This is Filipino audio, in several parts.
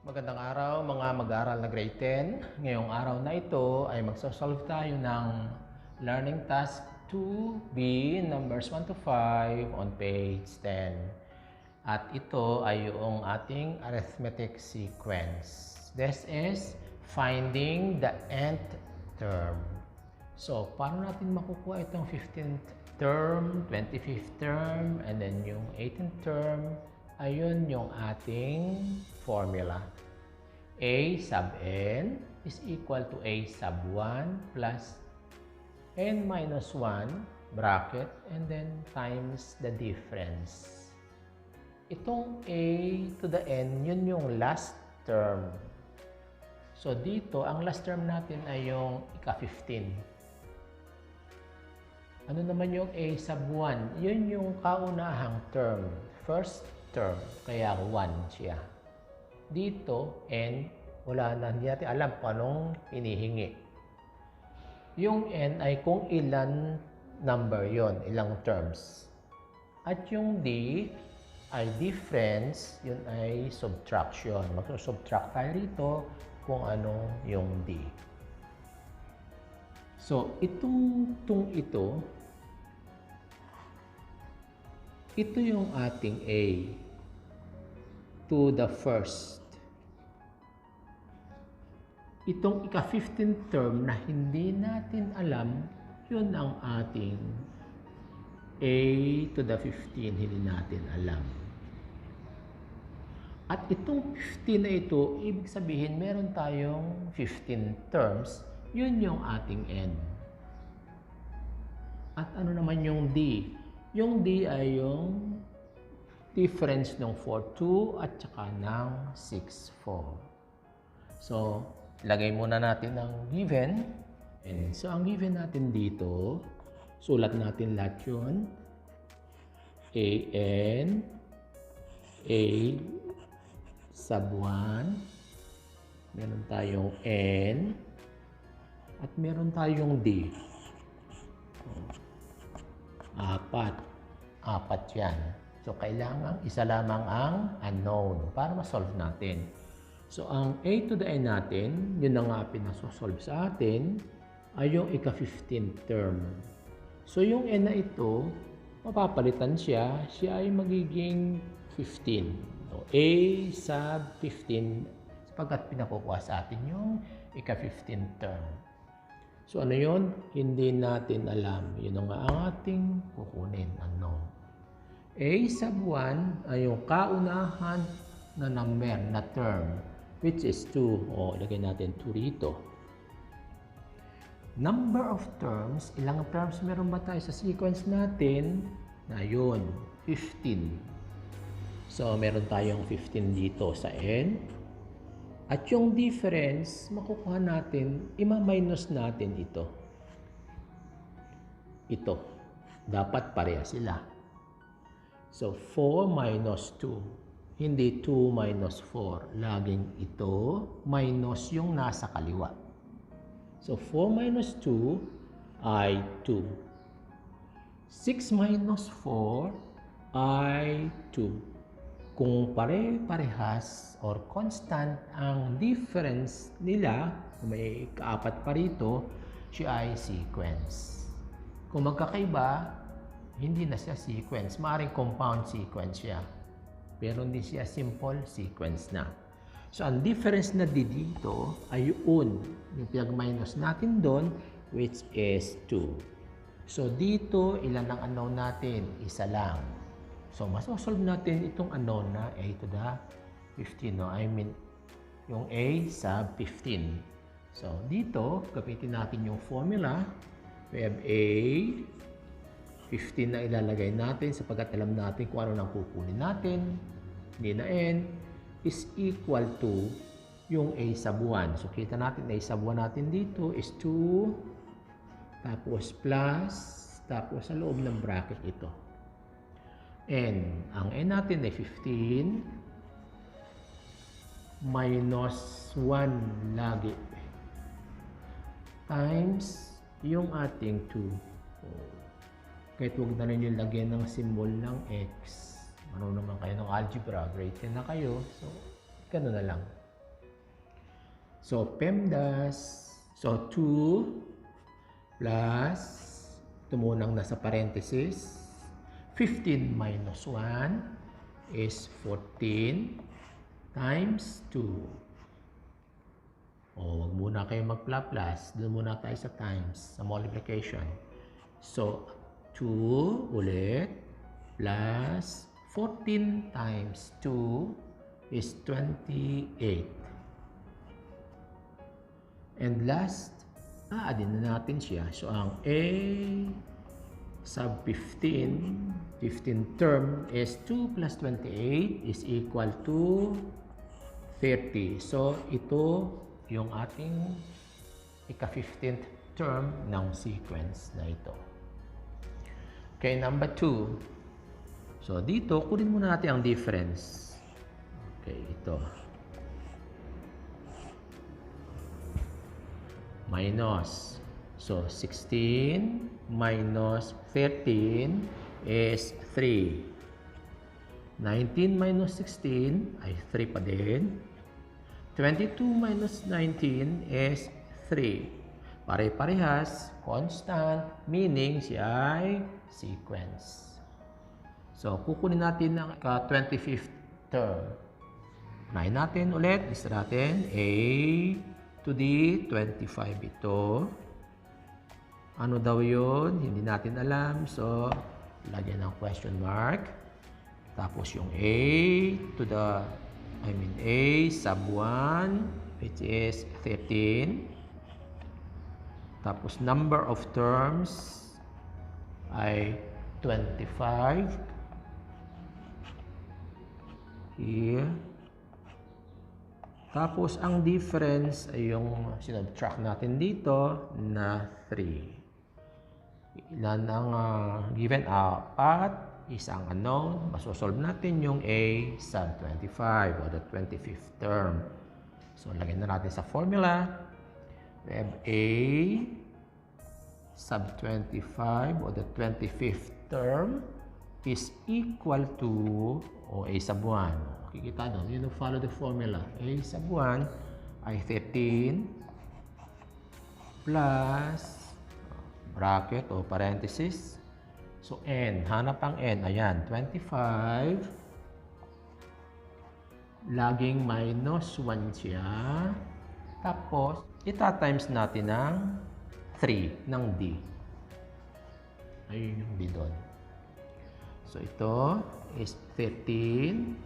Magandang araw mga mag-aaral na grade 10. Ngayong araw na ito ay magsosolve tayo ng learning task 2B, numbers 1 to 5 on page 10. At ito ay yung ating arithmetic sequence. This is finding the nth term. So, paano natin makukuha itong 15th term, 25th term, and then yung 18th term? Ayun yung ating formula. A sub n is equal to A sub 1 plus n minus 1 bracket and then times the difference. Itong A to the n, yun yung last term. So dito, ang last term natin ay yung ika-15. Ano naman yung A sub 1? Yun yung kaunahang term. First term. Kaya 1 siya. Dito, n, wala na. Hindi natin alam kung anong hinihingi. Yung n ay kung ilan number yon, ilang terms. At yung d ay difference, yun ay subtraction. Mag-subtract tayo rito kung ano yung d. So, ito yung ating A to the first. Itong ika-15th term na hindi natin alam, yun ang ating A to the 15, hindi natin alam. At itong 15 na ito, ibig sabihin meron tayong 15 terms, yun yung ating n. At ano naman yung d? Yung d ay yung difference ng 4, 2 at saka ng 6, 4. So, lagay muna natin ang given. And so, ang given natin dito, sulat natin lahat yun. A sub 1, meron tayong n, at meron tayong d. Apat yan. So, kailangan isa lamang ang unknown para ma-solve natin. So, ang a to the n natin, yun na nga pinasosolve sa atin, ay yung ika-15th term. So, yung n na ito, mapapalitan siya ay magiging 15. So, a sub 15, sapagkat pinakukuha sa atin yung ika-15th term. So, ano yun? Hindi natin alam. Yun ang ating kukunin, unknown. A sub 1 ay yung kaunahan na number, na term, which is 2. O, ilagay natin 2 rito. Number of terms, ilang terms meron ba tayo sa sequence natin? Na yun, 15. So, meron tayong 15 dito sa n. At yung difference, makukuha natin, ima-minus natin ito. Ito. Dapat pareha sila. So, 4 minus 2. Hindi 2 minus 4. Laging ito minus yung nasa kaliwa. So, 4 minus 2 ay 2. 6 minus 4 ay 2. Kung pare-parehas or constant ang difference nila, kung may kaapat pa rito, siya ay sequence. Kung magkakaiba, hindi na siya sequence. Maaaring compound sequence siya. Pero hindi siya simple sequence na. So, ang difference na dito ay yung pinag-minus natin doon, which is 2. So, dito, ilan ang unknown natin? Isa lang. So, masosolve natin itong unknown na a to the 15. No? I mean, yung a sub 15. So, dito, gamitin natin yung formula. We have a 15 na ilalagay natin sapagkat alam natin kung ano nang kukunin natin. Hindi na n is equal to yung a sub 1. So, kita natin a sub 1 natin dito is 2. Tapos plus. Tapos sa loob ng bracket ito. N. Ang n natin ay 15 minus 1 lagi times yung ating 2. Kahit huwag na rin yung lagyan ng symbol ng x. Marunong naman kayo ng algebra, grade 10 na kayo. So, gano'n na lang. So, PEMDAS. So, 2 plus, ito munang nasa parenthesis, 15 minus 1 is 14 times 2. O, wag muna kayo mag-plus. Doon muna tayo sa times, sa multiplication. So, 2 ulit plus 14 times 2 is 28. And last, addin na natin siya. So, ang A sub 15 term is 2 plus 28 is equal to 30. So, ito yung ating ika-15th term ng sequence na ito. Okay, number 2. So, dito, kunin muna natin ang difference. Okay, ito. Minus. So, 16 minus 13 is 3. 19 minus 16 ay 3 pa din. 22 minus 19 is 3. Pare-parehas, constant, meaning siya ay sequence. So, kukunin natin ang 25th term. Unahin natin ulit, list natin A to the 25 ito. Ano daw yun? Hindi natin alam. So, lagyan ng question mark. Tapos yung A to the, A sub 1, which is 13. Tapos number of terms ay 25. Here. Tapos ang difference ay yung sinubtract natin dito na 3. Ilan ang given? 4, isang unknown. Masosolve natin yung A sub 25 o the 25th term. So, lagyan na natin sa formula. We have A sub 25 o the 25th term is equal to A sub 1. Kikita doon, you know, follow the formula. A sub 1 ay 13 plus bracket o parenthesis. So, n. Hanap ang n. Ayan, 25. Laging minus 1 siya. Tapos, ita-times natin ng 3 ng D. Ayun yung D doon. So, ito is 13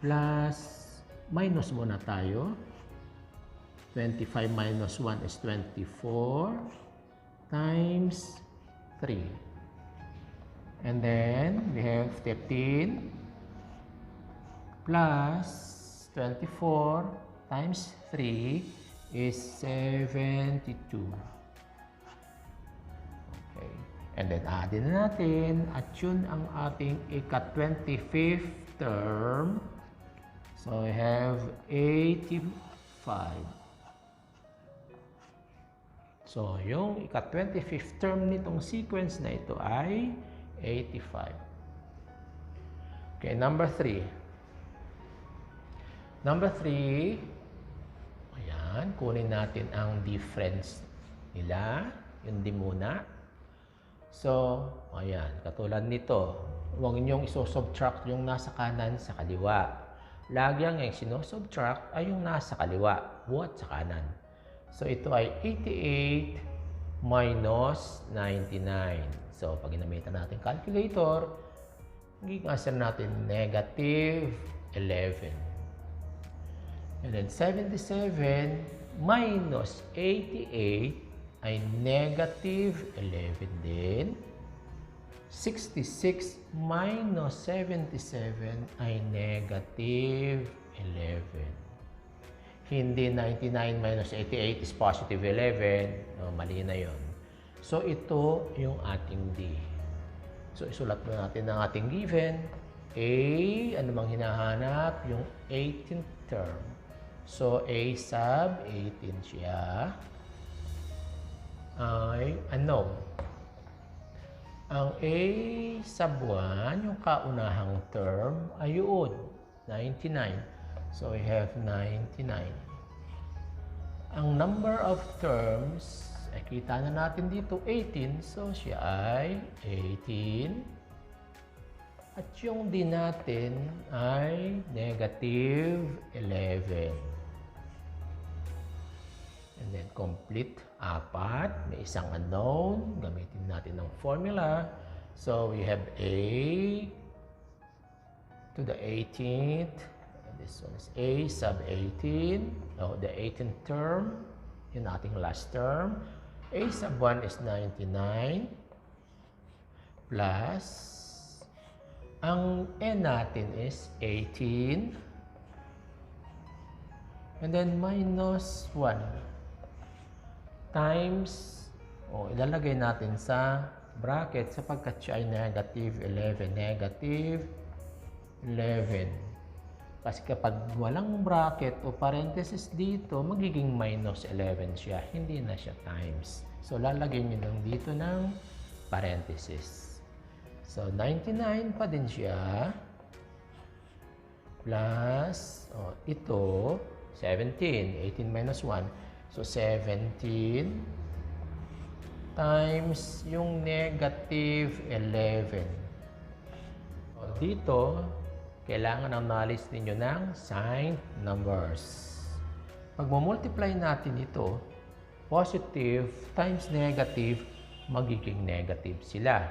plus minus muna tayo. 25 minus 1 is 24 times 3. And then, we have 13 plus 24 times 3 is 72. Okay. And then, addin na natin. At yun ang ating ika-25th term. So, we have 85. So, yung ika-25th term nitong sequence na ito ay 85. Okay, number 3. Number 3, ayan, kunin natin ang difference nila. Yun din muna. So, ayan, katulad nito. Huwag niyong iso-subtract yung nasa kanan sa kaliwa. Lagi ang sinosubtract ay yung nasa kaliwa, buhat sa kanan. So, ito ay 88 minus 99. So, pag ginamitan natin calculator, magiging answer natin negative 11. And then, 77 minus 88 ay negative 11 din. 66 minus 77 ay negative 11. Hindi 99 minus 88 is positive 11. No, mali na yun. So, ito yung ating D. So, isulat mo natin ang ating given. A, ano bang hinahanap? Yung 18th term. So, A sub 18 siya ay unknown. Ang A sub 1, yung kaunahang term, ay yun, 99. So, we have 99. Ang number of terms, ay kita na natin dito 18. So, siya ay 18. At yung D natin ay negative 11. And then complete, 4. May isang unknown. Gamitin natin ng formula. So, we have A to the 18th. And this one is A sub 18. Oh, the 18th term. Yung ating last term. A sub 1 is 99. Plus, ang N natin is 18. And then minus 1 times, ilalagay natin sa bracket sapagkat siya ay negative 11. Negative 11. Kasi kapag walang bracket o parenthesis dito, magiging minus 11 siya. Hindi na siya times. So, lalagay nyo lang dito ng parenthesis. So, 99 pa din siya. Plus, ito, 17. 18 minus 1. So, 17 times yung negative 11. So, dito, kailangan ang knowledge ninyo ng signed numbers. Pag multiply natin ito, positive times negative, magiging negative sila.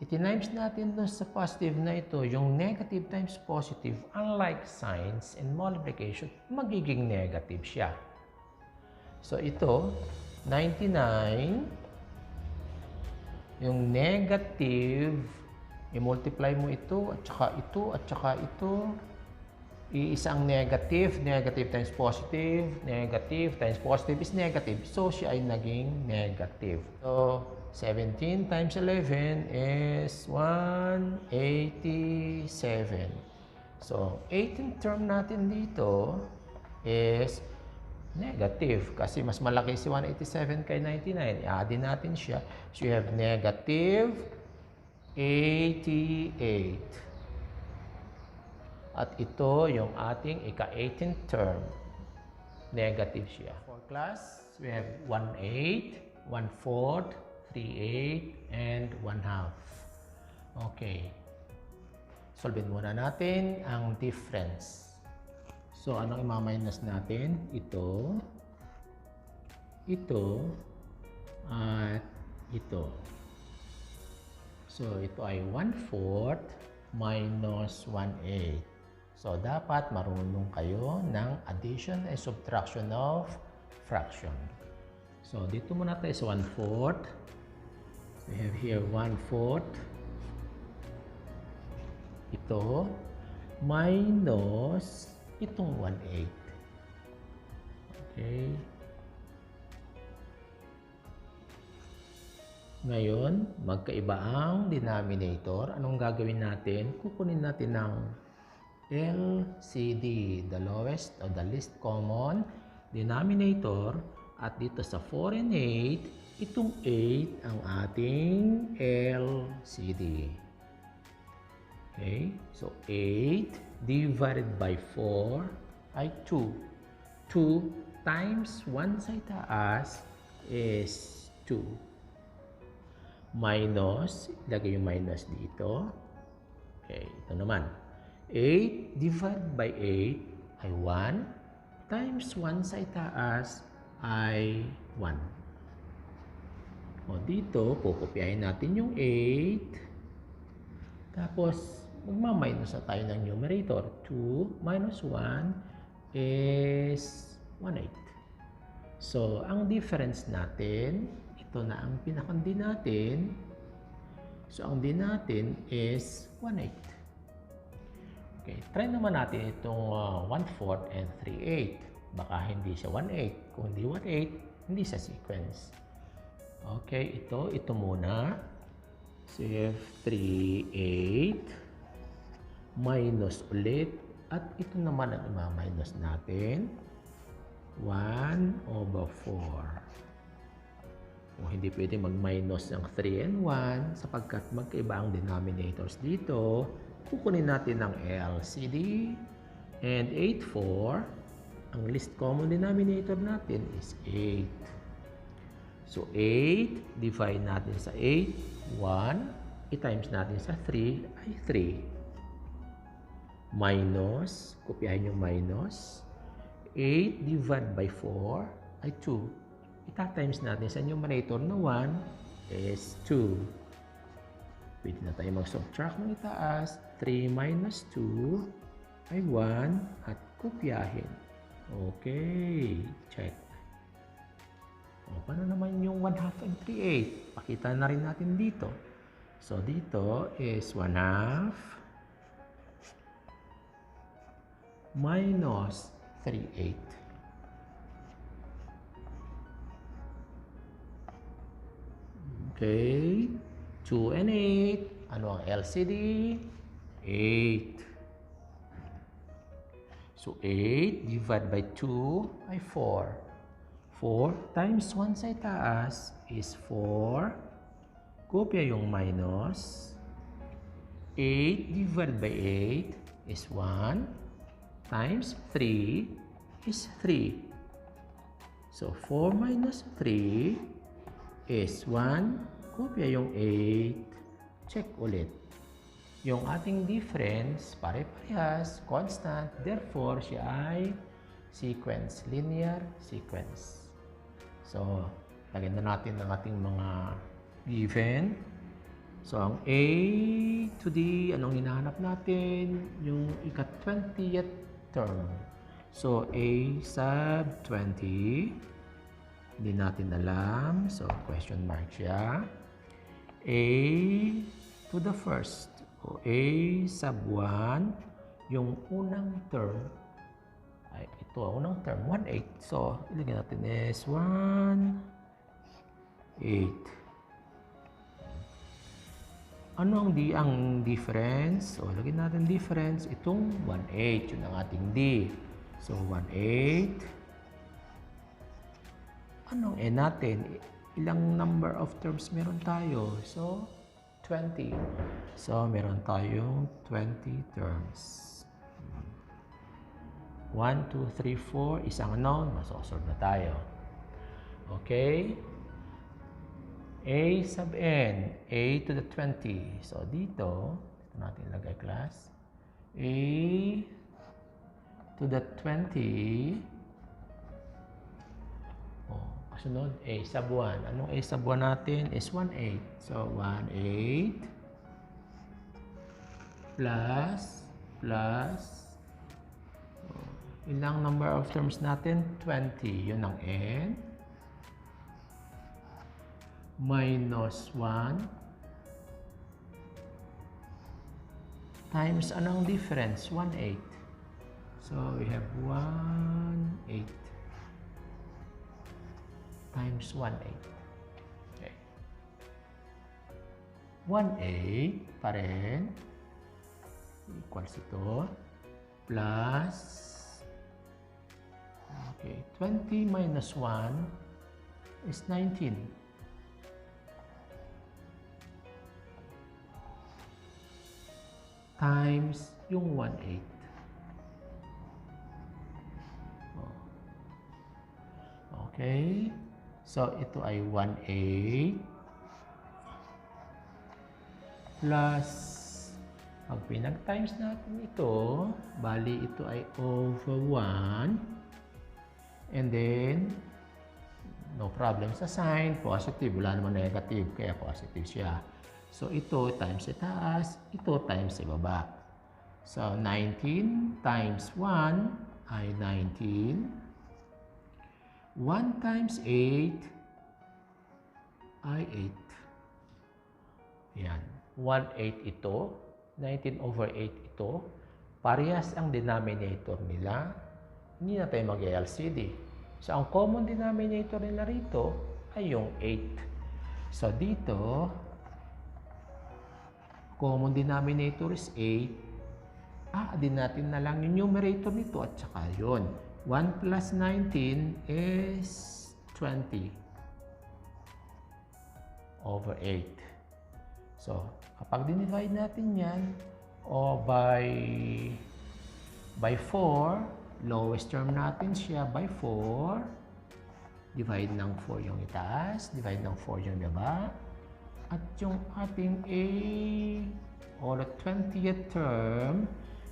Itinimes natin dun sa positive na ito, yung negative times positive, unlike signs and multiplication, magiging negative siya. So, ito, 99, yung negative, i-multiply mo ito, at saka ito, at saka ito, iisang negative, negative times positive, negative times positive is negative. So, siya ay naging negative. So, 17 times 11 is 187. So, 18th term natin dito is negative kasi mas malaki si 187 kay 99. I-add natin siya. So, you have negative 88. At ito yung ating ika-18th term. Negative siya. For class, we have 1/8, 1/4, 3/8, and 1/2. Okay. Solvein muna natin ang difference. So, anong i-minus natin? Ito, at ito. So, ito ay 1/4 minus 1/8. So, dapat marunong kayo ng addition and subtraction of fraction. So, dito muna tayo sa 1/4. We have here 1/4. Ito minus itong 1/8. Okay. Ngayon, magkaiba ang denominator. Anong gagawin natin? Kukunin natin ng LCD, the lowest or the least common denominator. At dito sa 4 and 8, itong 8 ang ating LCD. Okay? So, 8 divided by 4 ay 2. 2 times 1 sa itaas is 2. Minus, ilagay yung minus dito. Okay, ito naman. 8 divided by 8 ay 1 times 1 sa itaas ay 1. O dito, pupupyahin natin yung 8. Tapos, magmaminus na tayo ng numerator. 2 minus 1 is 1/8. So, ang difference natin, ito na ang pinakandi natin. So, ang din natin is 1/8. Okay, try naman natin itong 1/4 and 3/8. Baka hindi siya 1/8. Kung hindi 1/8, hindi sa sequence. Okay, ito muna. So, you have 3/8 minus ulit. At ito naman ang ima-minus natin. 1/4. Kung hindi pwede mag-minus ng 3 and 1 sapagkat magkaiba ang denominators dito, kukunin natin ng LCD and 8/4 ang least common denominator natin is 8. So, 8, divide natin sa 8, 1, i-times natin sa 3 ay 3. Minus, kopyahin yung minus, 8 divided by 4 ay 2. Ita-times natin sa numerator na 1 is 2. Pwede na tayo mag-subtract ng itaas. 3 minus 2 ay 1 at kopyahin. Okay, check. O, paano naman yung 1/2 and 3/8? Pakita na rin natin dito. So, dito is 1/2 minus 3/8. Okay, 2 and 8. Ano ang LCD? 8. So, 8 divided by 2 ay 4. 4 times 1 sa itaas is 4. Kopya yung minus. 8 divided by 8 is 1. Times 3 is 3. So, 4 minus 3 is 1. Kopya yung 8. Check ulit. Yung ating difference, pare-parehas, constant. Therefore, siya ay sequence, linear sequence. So, lagyan na natin ang ating mga given. So, ang A to D, anong hinahanap natin? Yung ika-20th term. So, A sub 20. Hindi natin alam. So, question mark siya. A to the first. O A sub 1. Yung unang term. Ay, ito ang unang term. 1/8. So, ilagay natin is 1/8. Ano ang difference? So, lagyan natin difference. Itong 1/8. Yun ang ating D. So, 1/8. Anong N natin? Ilang number of terms meron tayo? So, 20. So, meron tayong 20 terms. 1, 2, 3, 4. Isang unknown. Masosolve na tayo. Okay? A sub n, a to the 20. So, dito natin ilagay class. A to the 20. Oh, kasunod, a sub 1. Anong a sub 1 natin? Is 1/8. So, 1/8 plus ilang number of terms natin? 20. Yun ang n. Minus 1 times anong difference? 1/8. So, we have 1/8 times 1/8. Okay. 1/8 pa rin equals ito plus okay, 20 minus 1 is 19. Times yung 1/8. Okay. So, ito ay 1/8 plus pag pinag-times natin ito, bali ito ay over 1. And then, no problem sa sign. Positive. Wala naman negative. Kaya positive siya. So, ito times sa taas, ito times sa baba. So, 19 times 1 ay 19. 1 times 8 ay 8. Yan. 1/8 ito. 19/8 ito. Parehas ang denominator nila. Hindi na tayo mag-LCD. So, ang common denominator nila rito ay yung 8. So, dito, common denominator is 8. Din natin na lang yung numerator nito at saka yun. 1 plus 19 is 20 over 8. So, kapag dinivide natin yan by 4, lowest term natin siya by 4. Divide ng 4 yung itaas, divide ng 4 yung baba. At yung ating A, or the 20th term,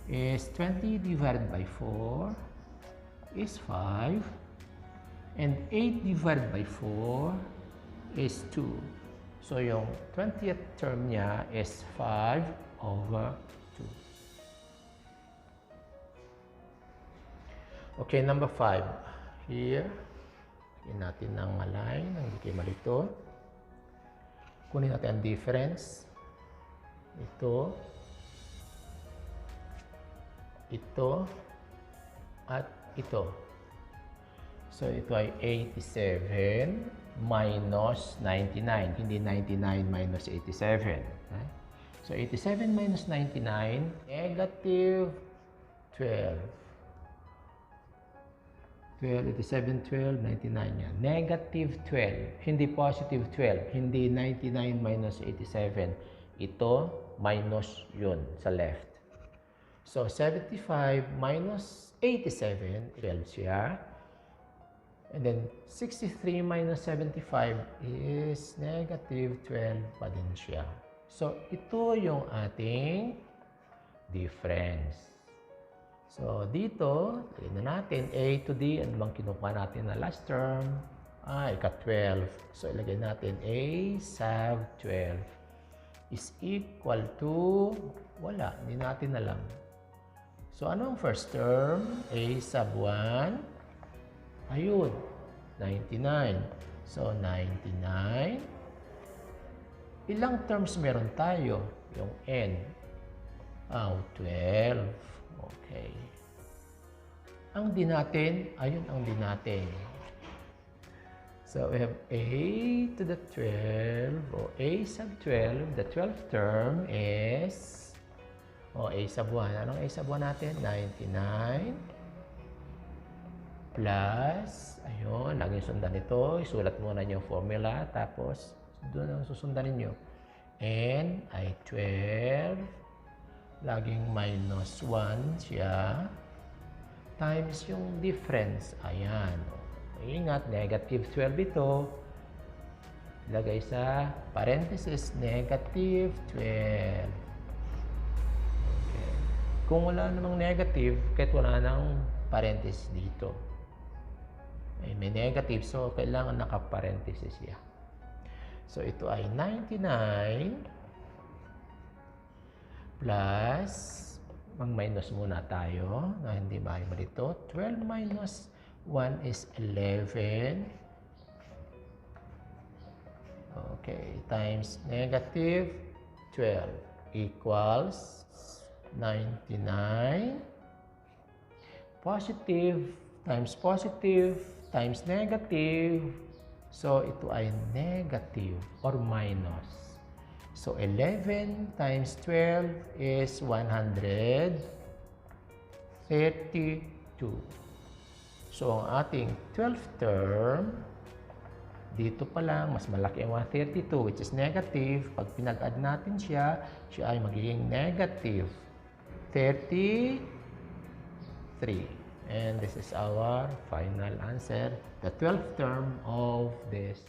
is 20 divided by 4 is 5. And 8 divided by 4 is 2. So, yung 20th term niya is 5 over 2. Okay, number 5. Here, lagyan natin ng line, hindi kayo malito. Kunin natin ang difference. Ito, at ito. So, ito ay 87 minus 99. Hindi 99 minus 87. Okay? So, 87 minus 99, negative 12. 87, 12, 99 yan. Negative 12. Hindi positive 12. Hindi 99 minus 87. Ito, minus yun sa left. So, 75 minus 87, 12 siya. And then, 63 minus 75 is negative 12 pa din siya. So, ito yung ating difference. So, dito, lagyan na natin A to D. Ano bang kinukuha natin na last term? Ika-12. So, ilagay natin A sub 12 is equal to, wala, hindi natin alam. So, ano ang first term? A sub 1. Ayun, 99. So, 99. Ilang terms meron tayo? Yung N. 12. Okay. Ang D natin, ayun ang D natin. So, we have A to the 12, or A sub 12. The 12th term is, A sub 1. Anong A sub 1 natin? 99 plus, ayun, laging sundan ito. Isulat muna niyo yung formula, tapos doon ang susundan ninyo. N ay 12. Laging minus 1 siya, times yung difference. Ayan. Ingat, negative 12 ito. Ilagay sa parenthesis, negative 12. Okay. Kung wala namang negative, kahit wala nang parenthesis dito. May negative, so kailangan naka-parenthesis siya. So, ito ay 99 plus, mag-minus muna tayo na hindi malito. 12 minus 1 is 11. Okay, times negative 12 equals 99. Positive times negative. So, ito ay negative or minus. So, 11 times 12 is 132. So, ang ating 12th term, dito pa lang, mas malaki ang 132, which is negative. Pag pinag-add natin siya, siya ay magiging negative 33. And this is our final answer, the 12th term of this